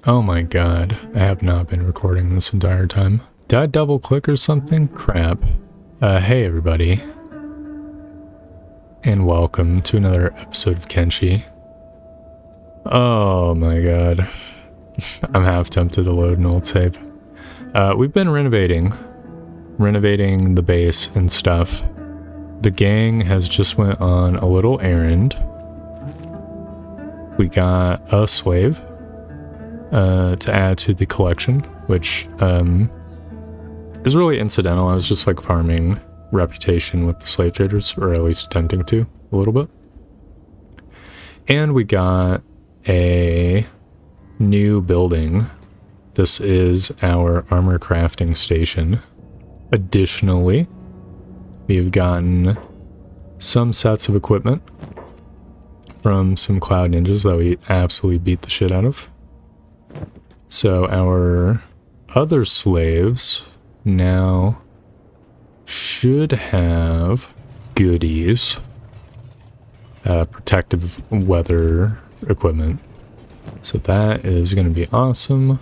Oh my god, I have not been recording this entire time. Did I double click or something? Crap. Hey everybody. And welcome to another episode of Kenshi. Oh my god. I'm half tempted to load an old save. We've been renovating the base and stuff. The gang has just went on a little errand. We got a slave to add to the collection, which is really incidental. I was just like farming reputation with the slave traders, or at least attempting to a little bit. And we got a new building. This is our armor crafting station. Additionally, we've gotten some sets of equipment from some cloud ninjas that we absolutely beat the shit out of. So our other slaves now should have goodies, protective weather equipment. So that is going to be awesome.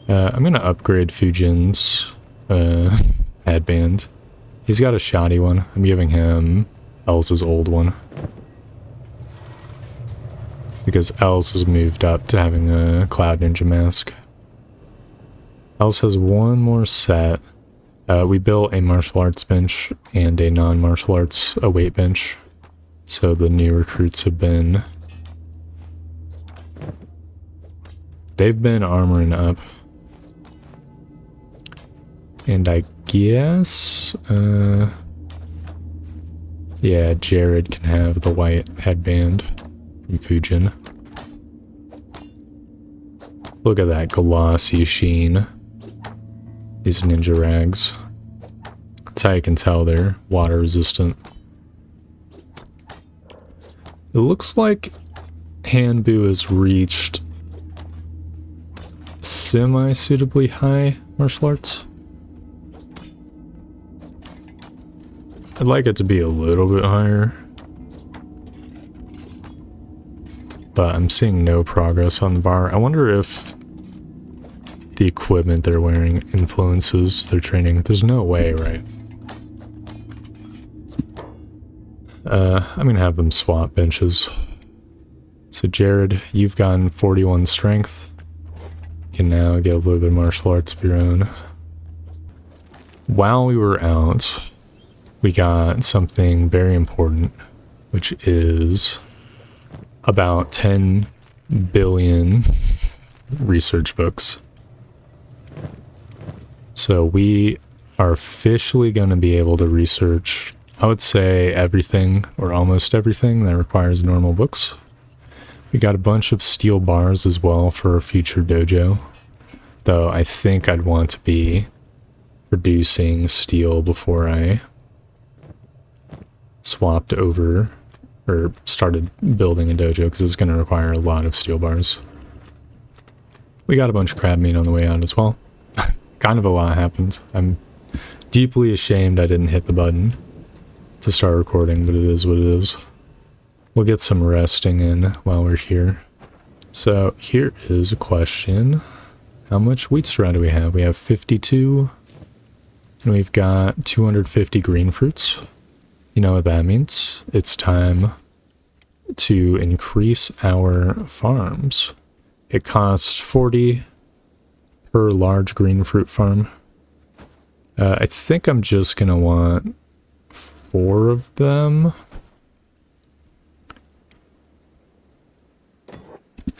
I'm going to upgrade Fujin's headband. He's got a shoddy one. I'm giving him Elsa's old one, because Els has moved up to having a Cloud Ninja mask. Els has one more set. We built a martial arts bench and a non-martial arts weight bench. So the new recruits have been... they've been armoring up. And I guess... yeah, Jared can have the white headband. Fujin. Look at that glossy sheen. These ninja rags. That's how you can tell they're water resistant. It looks like Hanbu has reached semi-suitably high martial arts. I'd like it to be a little bit higher, but I'm seeing no progress on the bar. I wonder if the equipment they're wearing influences their training. There's no way, right? I'm gonna have them swap benches. So Jared, you've gotten 41 strength. You can now get a little bit of martial arts of your own. While we were out, we got something very important, which is about 10 billion research books. So we are officially going to be able to research, I would say, everything or almost everything that requires normal books. We got a bunch of steel bars as well for a future dojo, though I think I'd want to be producing steel before I swapped over or started building a dojo, because it's going to require a lot of steel bars. We got a bunch of crab meat on the way out as well. Kind of a lot happened. I'm deeply ashamed I didn't hit the button to start recording, but it is what it is. We'll get some resting in while we're here. So here is a question. How much wheat straw do we have? We have 52, and we've got 250 green fruits. You know what that means? It's time to increase our farms. It costs 40 per large green fruit farm. I think I'm just gonna want 4 of them.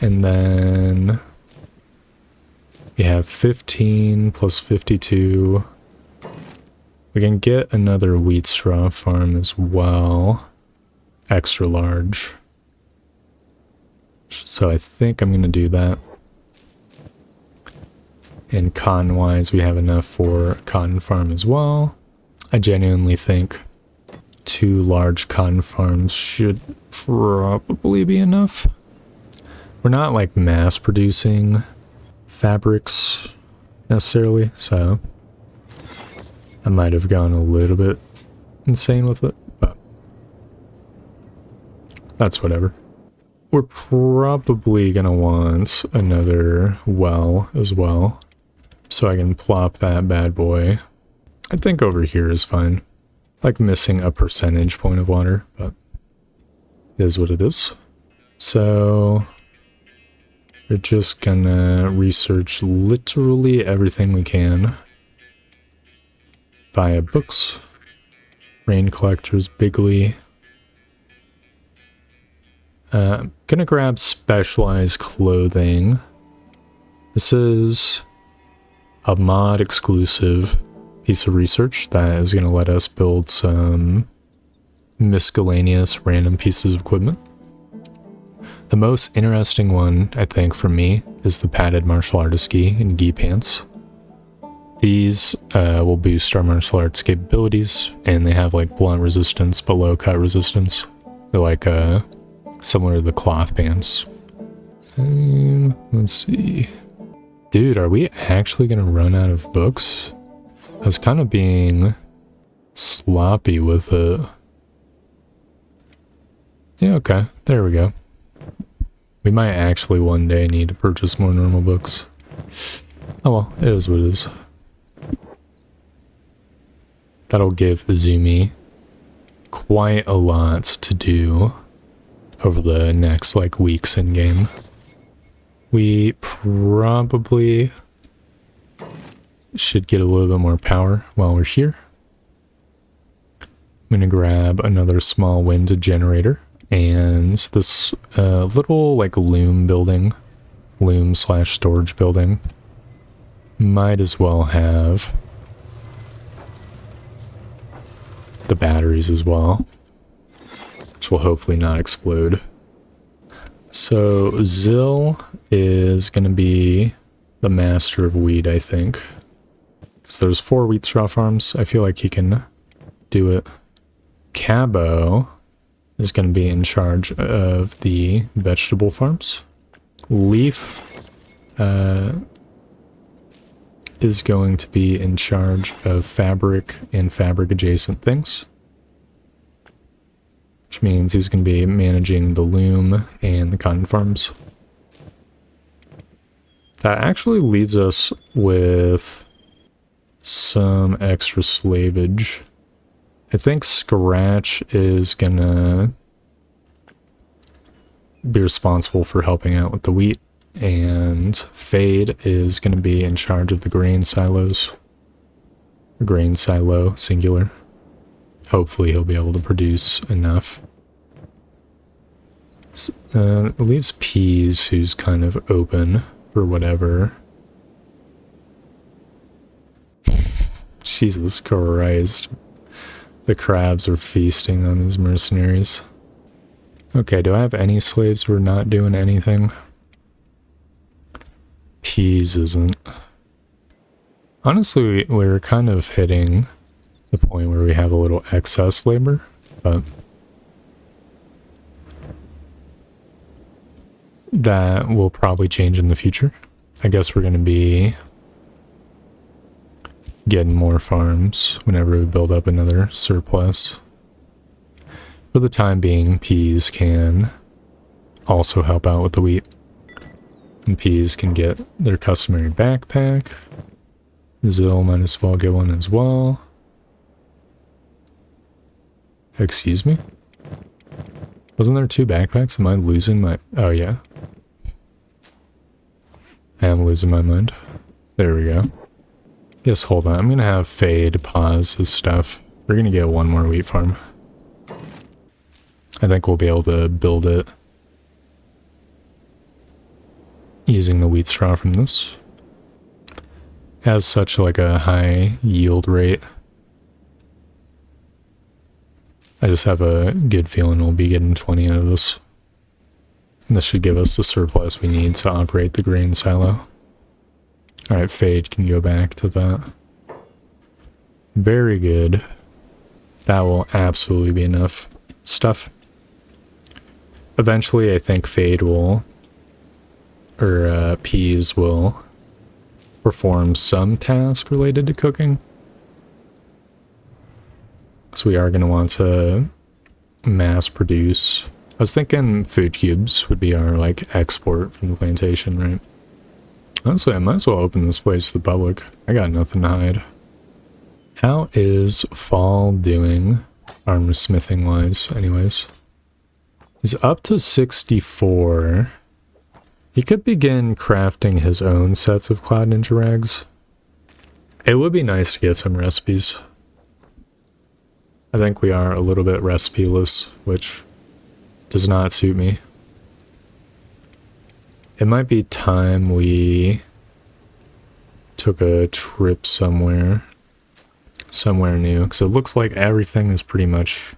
And then we have 15 plus 52. We can get another wheat straw farm as well. Extra large. So I think I'm going to do that. And cotton-wise, we have enough for a cotton farm as well. I genuinely think 2 large cotton farms should probably be enough. We're not like mass-producing fabrics necessarily, so I might have gone a little bit insane with it, but that's whatever. We're probably gonna want another well as well, so I can plop that bad boy. I think over here is fine. Like missing a percentage point of water, but it is what it is. So we're just gonna research literally everything we can via books, rain collectors, bigly. Gonna grab specialized clothing. This is a mod exclusive piece of research that is gonna let us build some miscellaneous random pieces of equipment. The most interesting one, I think, for me, is the padded martial artist gi and gi pants. These will boost our martial arts capabilities, and they have like blunt resistance but low cut resistance. They're like similar to the cloth pants. Let's see. Dude, are we actually gonna run out of books? I was kind of being sloppy with it. Yeah, okay. There we go. We might actually one day need to purchase more normal books. Oh well, it is what it is. That'll give Izumi quite a lot to do over the next, like, weeks in game. We probably should get a little bit more power while we're here. I'm gonna grab another small wind generator and this little, like, loom slash storage building. Might as well have the batteries as well, which will hopefully not explode. So Zill is going to be the master of wheat, I think. Because there's 4 wheat straw farms. I feel like he can do it. Cabo is going to be in charge of the vegetable farms. Leaf is going to be in charge of fabric and fabric adjacent things. Which means he's going to be managing the loom and the cotton farms. That actually leaves us with some extra slavage. I think Scratch is going to be responsible for helping out with the wheat. And Fade is going to be in charge of the grain silos. Grain silo, singular. Hopefully he'll be able to produce enough. It leaves Peas, who's kind of open for whatever. Jesus Christ. The crabs are feasting on these mercenaries. Okay, do I have any slaves who are not doing anything? Peas isn't. Honestly, we're kind of hitting the point where we have a little excess labor, but that will probably change in the future. I guess we're going to be getting more farms whenever we build up another surplus. For the time being, Peas can also help out with the wheat. And Peas can get their customary backpack. Zill might as well get one as well. Excuse me? Wasn't there 2 backpacks? Am I losing my... Oh, yeah. I am losing my mind. There we go. Yes, hold on. I'm going to have Fade pause his stuff. We're going to get 1 more wheat farm. I think we'll be able to build it using the wheat straw from this. Has such like a high yield rate. I just have a good feeling we'll be getting 20 out of this. And this should give us the surplus we need to operate the grain silo. Alright, Fade can go back to that. Very good. That will absolutely be enough stuff. Eventually, I think Fade will, or Peas will perform some task related to cooking. So we are going to want to mass produce was thinking food cubes would be our, like, export from the plantation, right? Honestly, I might as well open this place to the public. I got nothing to hide. How is Fall doing armor smithing wise, anyways? He's up to 64. He could begin crafting his own sets of Cloud Ninja rags. It would be nice to get some recipes. I think we are a little bit recipe-less, which does not suit me. It might be time we took a trip somewhere new, because it looks like everything is pretty much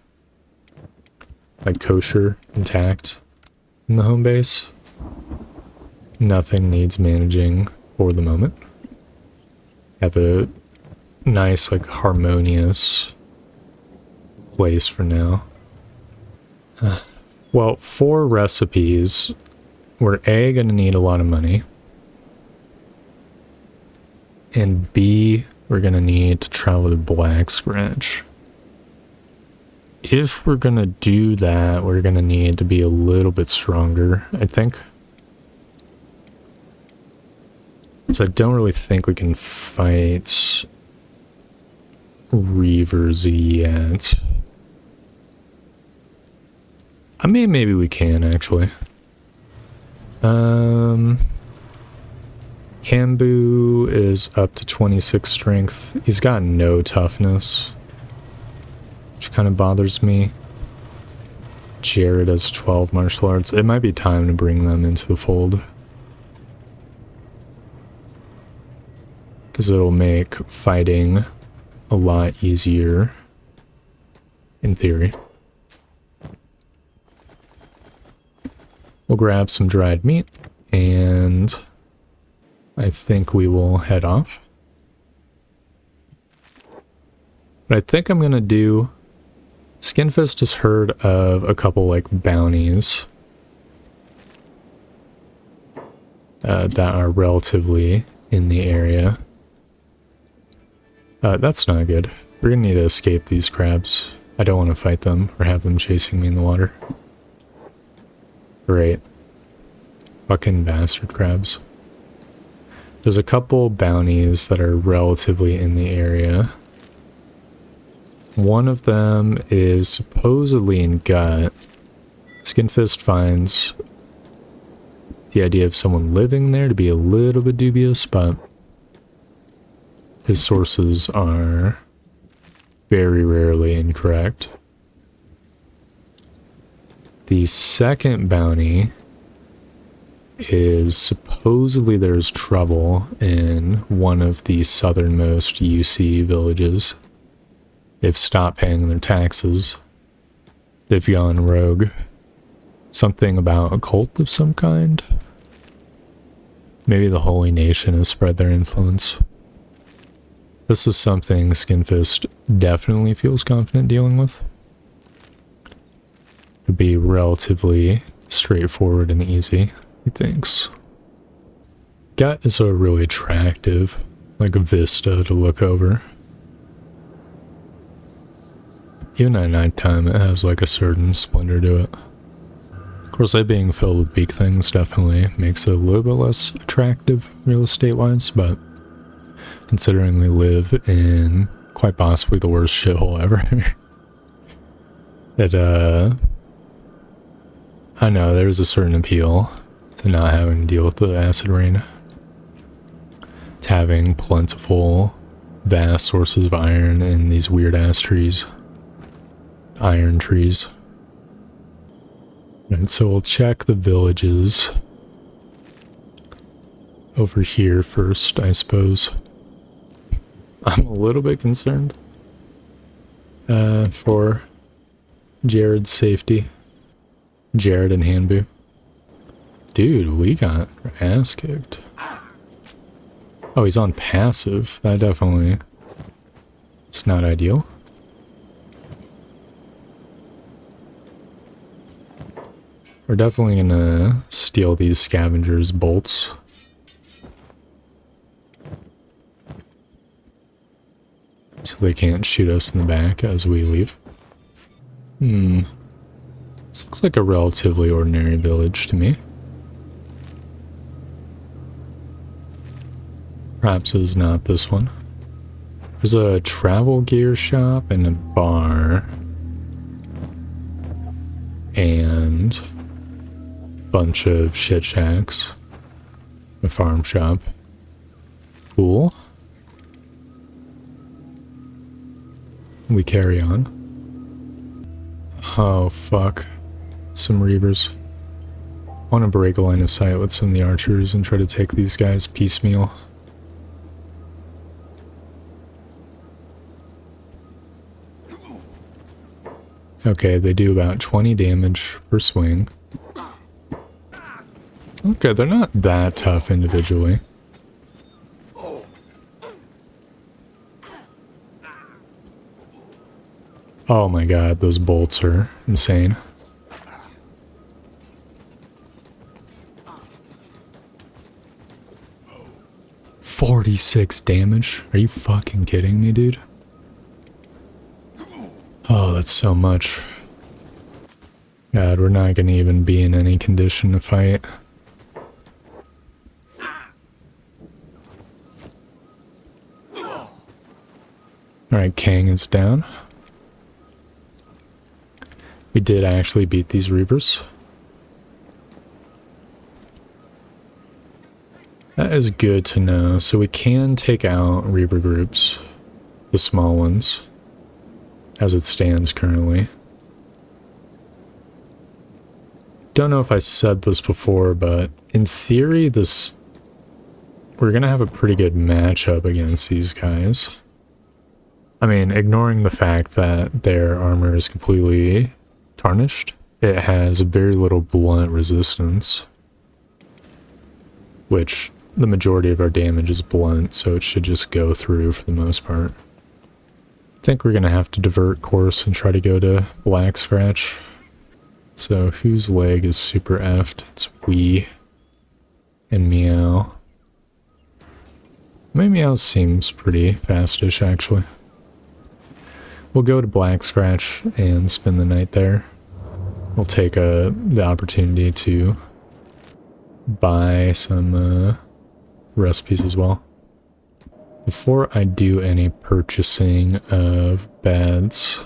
like kosher, intact in the home base. Nothing needs managing for the moment. Have a nice, like, harmonious place for now. Well, for recipes, we're A, gonna need a lot of money, and B, we're gonna need to travel to Black Scratch. If we're gonna do that, we're gonna need to be a little bit stronger, I think. So I don't really think we can fight Reavers yet. I mean, maybe we can, actually. Hambu is up to 26 strength. He's got no toughness, which kind of bothers me. Jared has 12 martial arts. It might be time to bring them into the fold, because it'll make fighting a lot easier, in theory. We'll grab some dried meat, and I think we will head off. But I think I'm going to do... Skinfist has heard of a couple, like, bounties that are relatively in the area. That's not good. We're gonna need to escape these crabs. I don't want to fight them or have them chasing me in the water. Great. Fucking bastard crabs. There's a couple bounties that are relatively in the area. One of them is supposedly in Gut. Skinfist finds the idea of someone living there to be a little bit dubious, but his sources are very rarely incorrect. The second bounty is supposedly there's trouble in one of the southernmost UC villages. They've stopped paying their taxes. They've gone rogue. Something about a cult of some kind? Maybe the Holy Nation has spread their influence. This is something Skinfist definitely feels confident dealing with. Could be relatively straightforward and easy, he thinks. Gut is a really attractive, like, vista to look over. Even at nighttime, it has, like, a certain splendor to it. Of course, it being filled with big things definitely makes it a little bit less attractive real estate-wise, but considering we live in quite possibly the worst shithole ever, I know there's a certain appeal to not having to deal with the acid rain. To having plentiful, vast sources of iron in these weird-ass trees. Iron trees. Alright, so we'll check the villages over here first, I suppose. I'm a little bit concerned for Jared's safety. Jared and Hanbu. Dude, we got our ass kicked. Oh, he's on passive. That definitely... It's not ideal. We're definitely gonna steal these scavengers' bolts. So they can't shoot us in the back as we leave. This looks like a relatively ordinary village to me. Perhaps it is not this one. There's a travel gear shop and a bar. And a bunch of shit shacks. A farm shop. Cool. We carry on. Oh, fuck. Some reavers. I want to break a line of sight with some of the archers and try to take these guys piecemeal. Okay, they do about 20 damage per swing. Okay, they're not that tough individually. Oh my god, those bolts are insane. $46 damage? Are you fucking kidding me, dude? Oh, that's so much. God, we're not gonna even be in any condition to fight. Alright, Kang is down. We did actually beat these reavers. That is good to know. So we can take out reaver groups, the small ones, as it stands currently. Don't know if I said this before, but in theory, we're gonna have a pretty good matchup against these guys. I mean, ignoring the fact that their armor is completely tarnished, it has very little blunt resistance, which the majority of our damage is blunt, so it should just go through for the most part. I think we're gonna have to divert course and try to go to Black Scratch. So whose leg is super effed? It's Wee and Meow. My Meow seems pretty fastish, actually. We'll go to Black Scratch and spend the night there. We'll take the opportunity to buy some recipes as well. Before I do any purchasing of beds,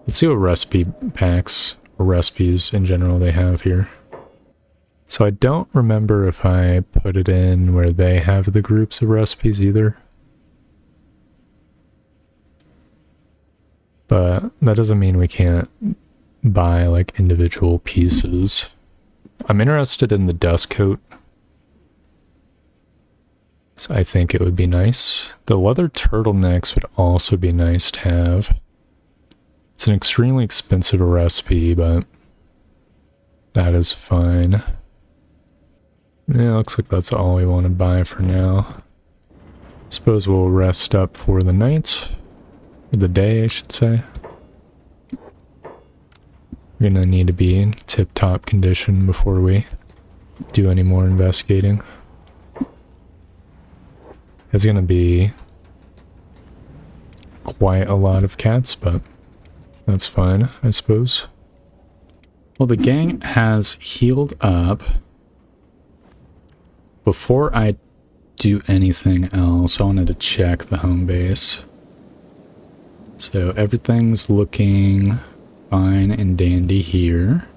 let's see what recipe packs or recipes in general they have here. So I don't remember if I put it in where they have the groups of recipes either. But that doesn't mean we can't buy like individual pieces. I'm interested in the dust coat. So I think it would be nice. The leather turtlenecks would also be nice to have. It's an extremely expensive recipe, but that is fine. Yeah, looks like that's all we want to buy for now. Suppose we'll rest up for the night. Or the day, I should say. We're gonna need to be in tip-top condition before we do any more investigating. It's gonna be quite a lot of cats, but that's fine, I suppose. Well, the gang has healed up. Before I do anything else, I wanted to check the home base. So everything's looking fine and dandy here.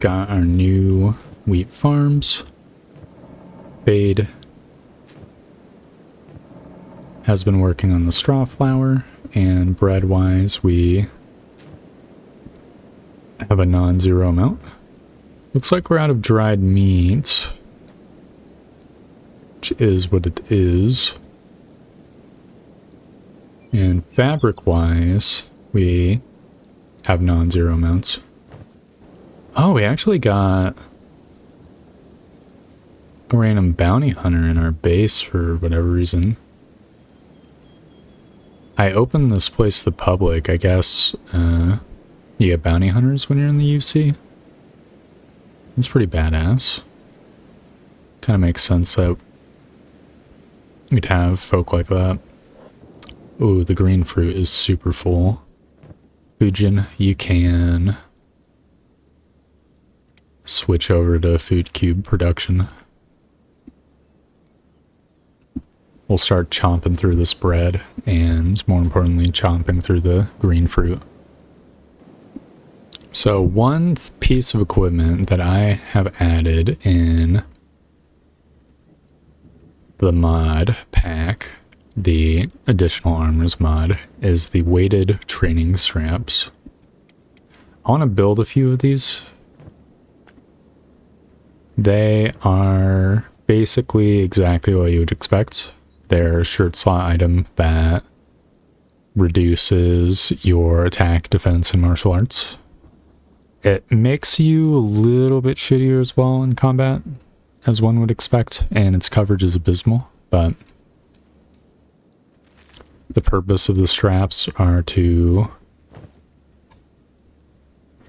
Got our new wheat farms. Fade has been working on the straw flour, and bread-wise we have a non-zero amount. Looks like we're out of dried meat, which is what it is. And fabric-wise, we have non-zero amounts. Oh, we actually got a random bounty hunter in our base for whatever reason. I opened this place to the public. I guess you get bounty hunters when you're in the UC. That's pretty badass. Kind of makes sense that we'd have folk like that. Ooh, the green fruit is super full. Fujin, you can switch over to food cube production. We'll start chomping through this bread, and more importantly, chomping through the green fruit. So one piece of equipment that I have added in the mod pack, the additional armors mod, is the weighted training straps. I want to build a few of these. They are basically exactly what you would expect. They're a shirt slot item that reduces your attack, defense, and martial arts. It makes you a little bit shittier as well in combat, as one would expect, and its coverage is abysmal, but the purpose of the straps are to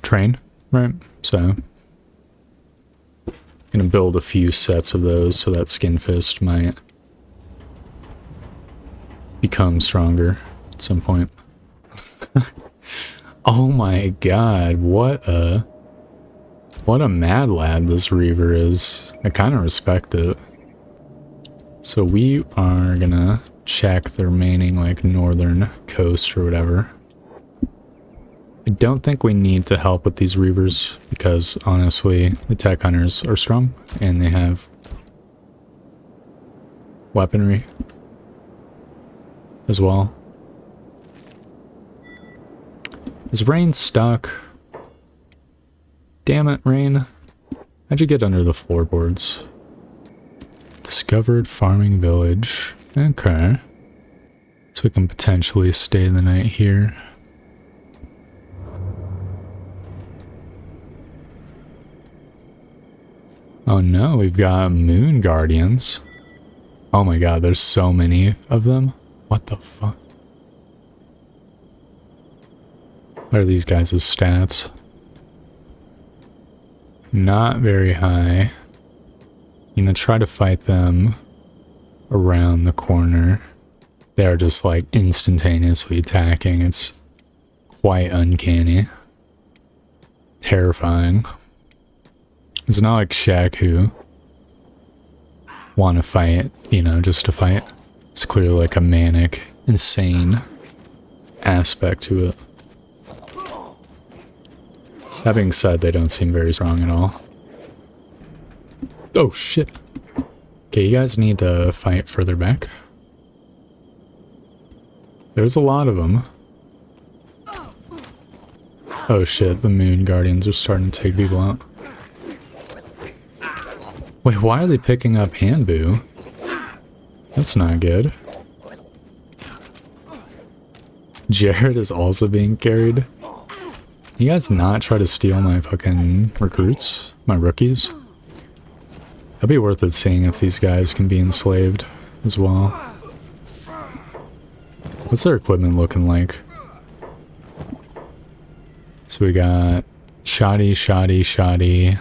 train, right? So I'm gonna build a few sets of those so that Skin Fist might become stronger at some point. Oh my god, what a mad lad this Reaver is. I kind of respect it. So we are gonna check the remaining, like, northern coast or whatever. I don't think we need to help with these Reavers, because honestly, the tech hunters are strong, and they have weaponry as well. Is Rain stuck? Damn it, Rain. How'd you get under the floorboards? Discovered farming village. Okay. So we can potentially stay the night here. Oh no, we've got moon guardians. Oh my god, there's so many of them. What the fuck? What are these guys' stats? Not very high. I'm gonna try to fight them around the corner. They're just like instantaneously attacking. It's quite uncanny. Terrifying. It's not like Shaq who want to fight, you know, just to fight. It's clearly like a manic, insane aspect to it. That being said, they don't seem very strong at all. Oh shit. Okay, you guys need to fight further back. There's a lot of them. Oh shit, the moon guardians are starting to take people out. Wait, why are they picking up Hanbu? That's not good. Jared is also being carried. You guys not try to steal my fucking recruits? My rookies? That'd be worth it seeing if these guys can be enslaved as well. What's their equipment looking like? So we got shoddy, shoddy, shoddy,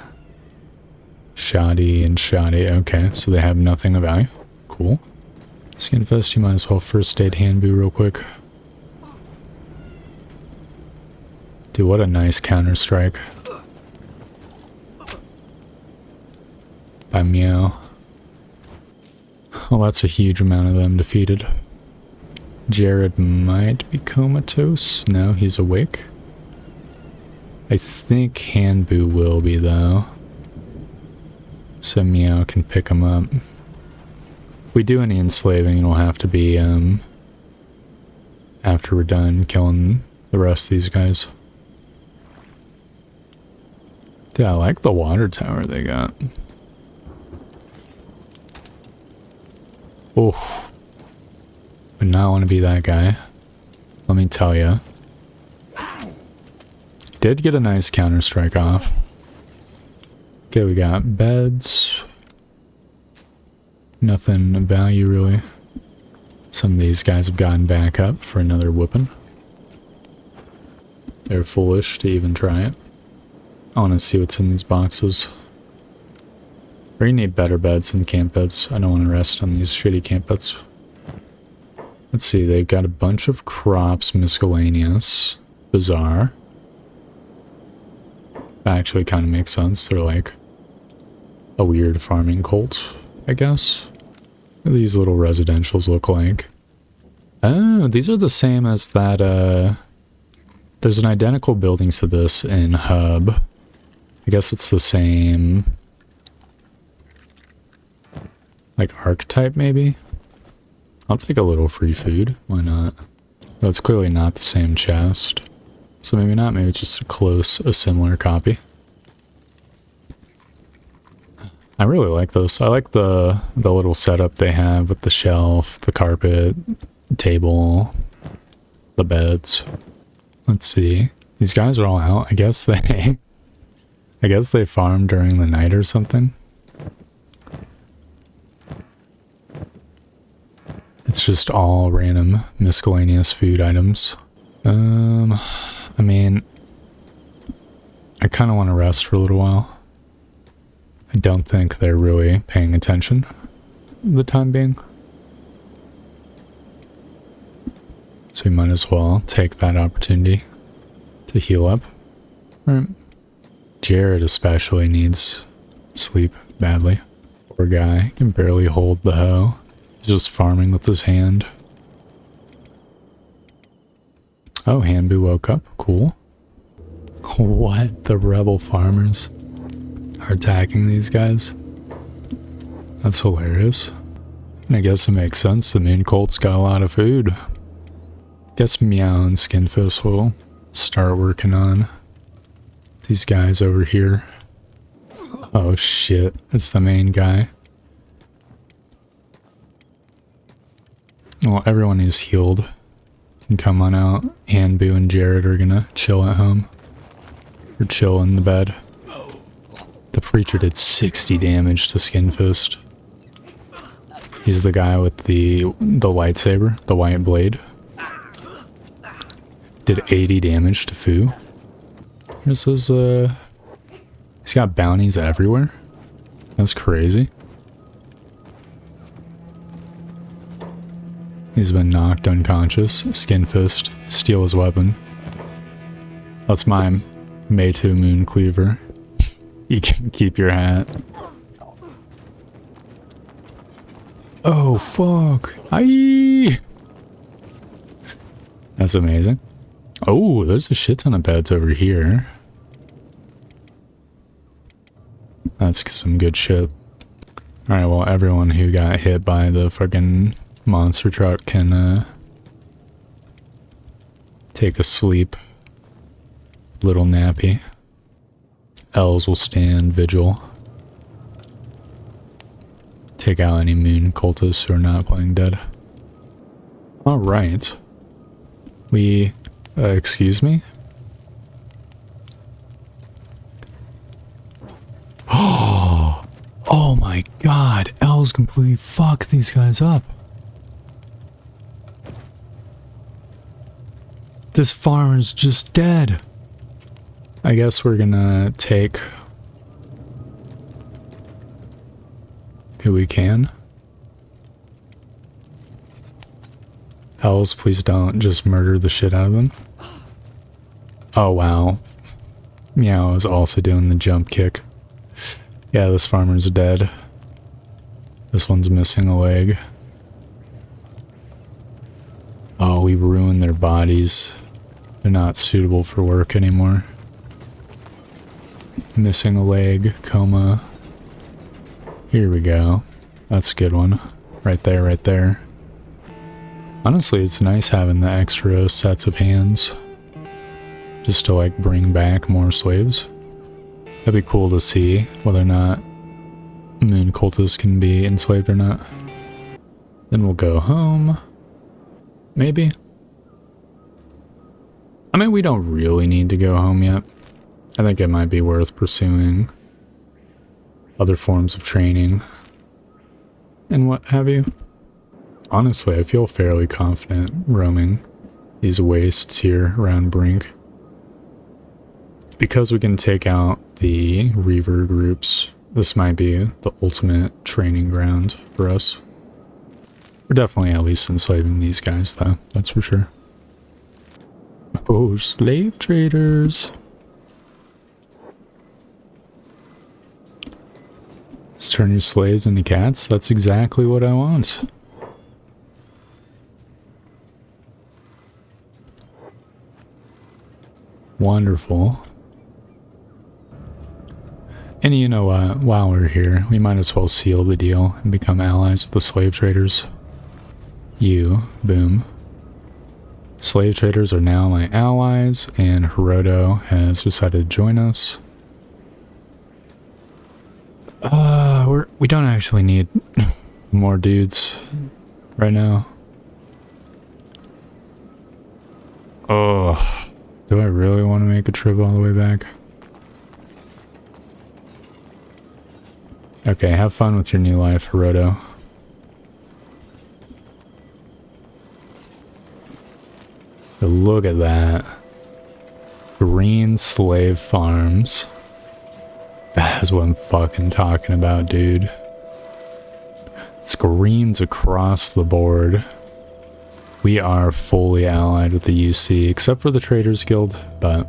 shoddy, and shoddy. Okay, so they have nothing of value. Cool. Skinfest, you might as well first aid Hanbu real quick. Dude, what a nice counter-strike. By Meow. Oh, that's a huge amount of them defeated. Jared might be comatose. No, he's awake. I think Hanbu will be, though. So Meow can pick him up. If we do any enslaving, it'll have to be, after we're done killing the rest of these guys. Yeah, I like the water tower they got. Oh, would not want to be that guy. Let me tell you. Did get a nice counter-strike off. Okay, we got beds. Nothing of value, really. Some of these guys have gotten back up for another whooping. They're foolish to even try it. I want to see what's in these boxes. We need better beds than camp beds. I don't want to rest on these shitty camp beds. Let's see, they've got a bunch of crops, miscellaneous, bizarre. That actually kind of makes sense. They're like a weird farming cult, I guess. What do these little residentials look like? Oh, these are the same as that, there's an identical building to this in Hub. I guess it's the same, like, archetype, maybe? I'll take a little free food. Why not? But it's clearly not the same chest. So maybe not. Maybe it's just a similar copy. I really like those. I like the little setup they have with the shelf, the carpet, table, the beds. Let's see. These guys are all out. I guess they farm during the night or something. It's just all random miscellaneous food items. I mean, I kind of want to rest for a little while. I don't think they're really paying attention for the time being. So we might as well take that opportunity to heal up. Right. Jared especially needs sleep badly. Poor guy can barely hold the hoe. He's just farming with his hand. Oh, Hanbu woke up. Cool. What? The rebel farmers are attacking these guys? That's hilarious. And I guess it makes sense. The moon cult's got a lot of food. Guess Meow and Skinfist will start working on these guys over here. Oh shit, it's the main guy. Well, everyone is healed. Can come on out. Hanbu and Jared are gonna chill at home. Or chill in the bed. The preacher did 60 damage to Skinfist. He's the guy with the lightsaber, the white blade. Did 80 damage to Fu. Here's his, he's got bounties everywhere. That's crazy. He's been knocked unconscious. Skinfist, steal his weapon. That's my Meitu Moon Cleaver. You can keep your hat. Oh, fuck. Aye. That's amazing. Oh, there's a shit ton of beds over here. That's some good shit. Alright, well, everyone who got hit by the fucking monster truck can, take a sleep. Little nappy. Elves will stand vigil. Take out any moon cultists who are not playing dead. Alright. We... excuse me? Oh my god, elves completely fuck these guys up. This farmer's just dead. I guess we're gonna take who we can. Elves, please don't just murder the shit out of them. Oh wow. Meow is also doing the jump kick. Yeah, this farmer's dead. This one's missing a leg. Oh, we ruined their bodies. They're not suitable for work anymore. Missing a leg, coma. Here we go. That's a good one. Right there, right there. Honestly, it's nice having the extra sets of hands. Just to, like, bring back more slaves. That'd be cool to see whether or not moon cultists can be enslaved or not. Then we'll go home. Maybe. I mean, we don't really need to go home yet. I think it might be worth pursuing other forms of training and what have you. Honestly, I feel fairly confident roaming these wastes here around Brink. Because we can take out the Reaver groups, this might be the ultimate training ground for us. We're definitely at least enslaving these guys, though, that's for sure. Oh, slave traders. Let's turn your slaves into cats. That's exactly what I want. Wonderful. And you know what? While we're here, we might as well seal the deal and become allies with the slave traders. Boom. Slave traders are now my allies, and Hiroto has decided to join us. We don't actually need more dudes right now. Oh, do I really want to make a trip all the way back? Okay, have fun with your new life, Hiroto. So look at that. Green slave farms. That's what I'm fucking talking about, dude. It's greens across the board. We are fully allied with the UC, except for the Traders Guild, but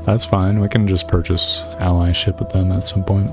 that's fine. We can just purchase allyship with them at some point.